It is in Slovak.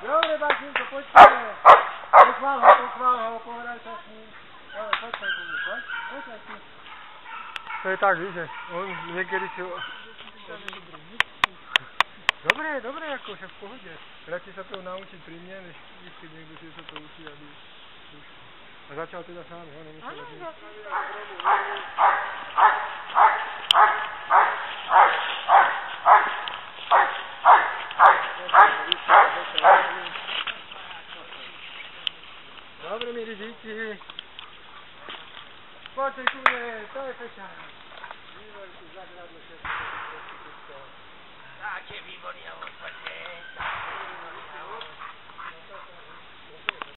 Dobre, Bačinko, počkaj. Pochvál ho, pohraj sa s ním. Dobre, počkaj ku mne, poď. Počkaj si. To je tak, víš, že on niekedy si... Dobre, ako však v pohode. Radšej sa to naučiť pri mne, než keď niekto si sa to učí, aby... A začal teda sám, jo? Nemusel začať. Dobre, milí díky. Poďte ku mne, to je peča. Výbor tu zagradlo všetko. Také výborné, poďte.